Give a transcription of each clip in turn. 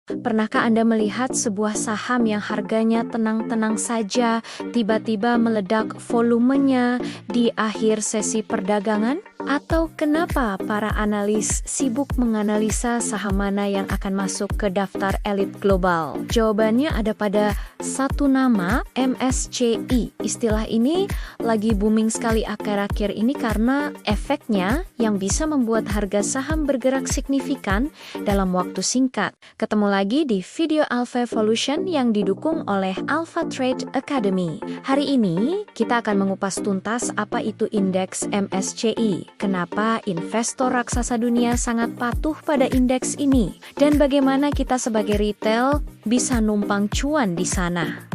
Pernahkah Anda melihat sebuah saham yang harganya tenang-tenang saja, tiba-tiba meledak volumenya di akhir sesi perdagangan? Atau kenapa para analis sibuk menganalisa saham mana yang akan masuk ke daftar elit global? Jawabannya ada pada satu nama, MSCI. Istilah ini lagi booming sekali akhir-akhir ini karena efeknya yang bisa membuat harga saham bergerak signifikan dalam waktu singkat. Ketemu lagi di video Alpha Evolution yang didukung oleh Alpha Trade Academy. Hari ini kita akan mengupas tuntas apa itu indeks MSCI, kenapa investor raksasa dunia sangat patuh pada indeks ini, dan bagaimana kita sebagai retail bisa numpang cuan di sana.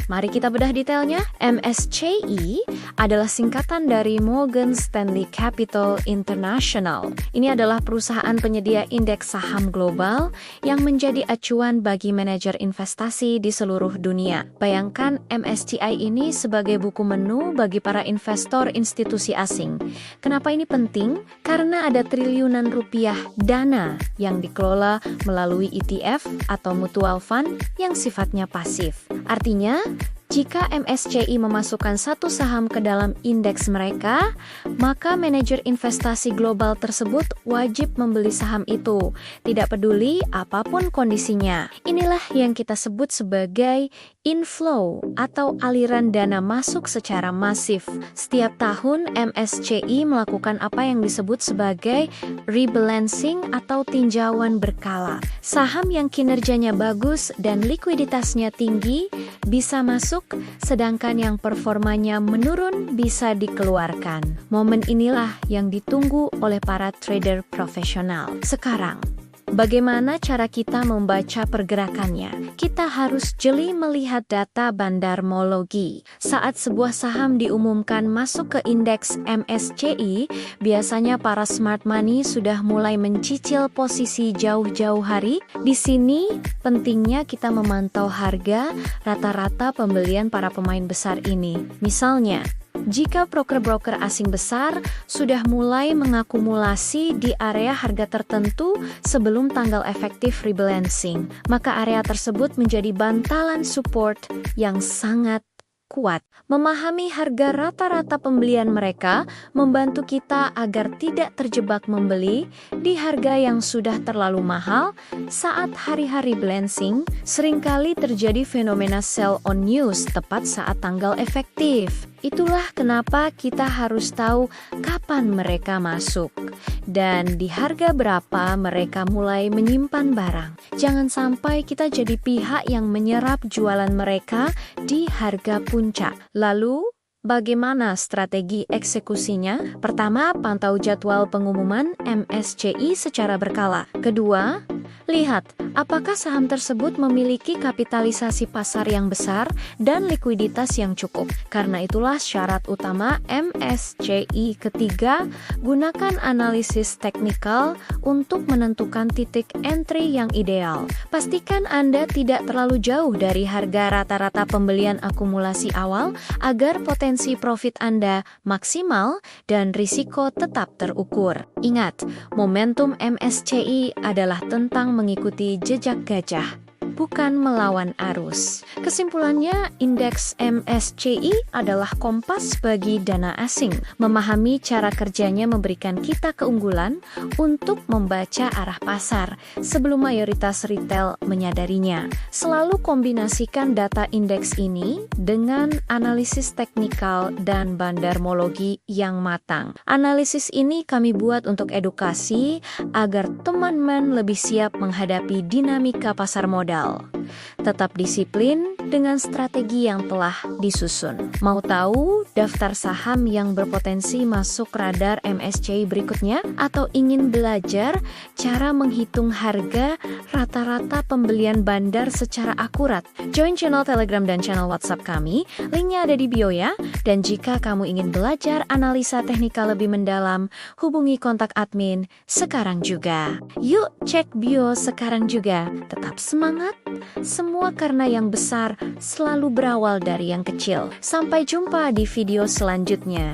Mari kita bedah detailnya. MSCI adalah singkatan dari Morgan Stanley Capital International. Ini adalah perusahaan penyedia indeks saham global yang menjadi acuan bagi manajer investasi di seluruh dunia. Bayangkan MSCI ini sebagai buku menu bagi para investor institusi asing. Kenapa ini penting? Karena ada triliunan rupiah dana yang dikelola melalui ETF atau mutual fund yang sifatnya pasif. Artinya, jika MSCI memasukkan satu saham ke dalam indeks mereka, maka manajer investasi global tersebut wajib membeli saham itu, tidak peduli apapun kondisinya. Inilah yang kita sebut sebagai inflow atau aliran dana masuk secara masif. Setiap tahun MSCI melakukan apa yang disebut sebagai rebalancing atau tinjauan berkala. Saham yang kinerjanya bagus dan likuiditasnya tinggi bisa masuk, sedangkan yang performanya menurun bisa dikeluarkan. Momen inilah yang ditunggu oleh para trader profesional. Sekarang, bagaimana cara kita membaca pergerakannya? Kita harus jeli melihat data bandarmologi. Saat sebuah saham diumumkan masuk ke indeks MSCI, biasanya para smart money sudah mulai mencicil posisi jauh-jauh hari. Di sini pentingnya kita memantau harga rata-rata pembelian para pemain besar ini. Misalnya, jika broker-broker asing besar sudah mulai mengakumulasi di area harga tertentu sebelum tanggal efektif rebalancing, maka area tersebut menjadi bantalan support yang sangat kuat. Memahami harga rata-rata pembelian mereka membantu kita agar tidak terjebak membeli di harga yang sudah terlalu mahal. Saat hari-hari balancing, seringkali terjadi fenomena sell on news tepat saat tanggal efektif. Itulah kenapa kita harus tahu kapan mereka masuk dan di harga berapa mereka mulai menyimpan barang. Jangan sampai kita jadi pihak yang menyerap jualan mereka di harga puncak. Lalu, bagaimana strategi eksekusinya? Pertama, pantau jadwal pengumuman MSCI secara berkala. Kedua, lihat apakah saham tersebut memiliki kapitalisasi pasar yang besar dan likuiditas yang cukup. Karena itulah syarat utama MSCI. Ketiga, gunakan analisis teknikal untuk menentukan titik entry yang ideal. Pastikan Anda tidak terlalu jauh dari harga rata-rata pembelian akumulasi awal agar potensi profit Anda maksimal dan risiko tetap terukur. Ingat, momentum MSCI adalah tentang mengikuti jejak gajah, bukan melawan arus. Kesimpulannya, indeks MSCI adalah kompas bagi dana asing. Memahami cara kerjanya memberikan kita keunggulan untuk membaca arah pasar sebelum mayoritas retail menyadarinya. Selalu kombinasikan data indeks ini dengan analisis teknikal dan bandarmologi yang matang. Analisis ini kami buat untuk edukasi agar teman-teman lebih siap menghadapi dinamika pasar modal. Tetap disiplin dengan strategi yang telah disusun. Mau tahu daftar saham yang berpotensi masuk radar MSCI berikutnya? Atau ingin belajar cara menghitung harga rata-rata pembelian bandar secara akurat? Join channel Telegram dan channel WhatsApp kami, linknya ada di bio ya. Dan jika kamu ingin belajar analisa teknikal lebih mendalam, hubungi kontak admin sekarang juga. Yuk cek bio sekarang juga. Tetap semangat, semua karena yang besar selalu berawal dari yang kecil. Sampai jumpa di video selanjutnya.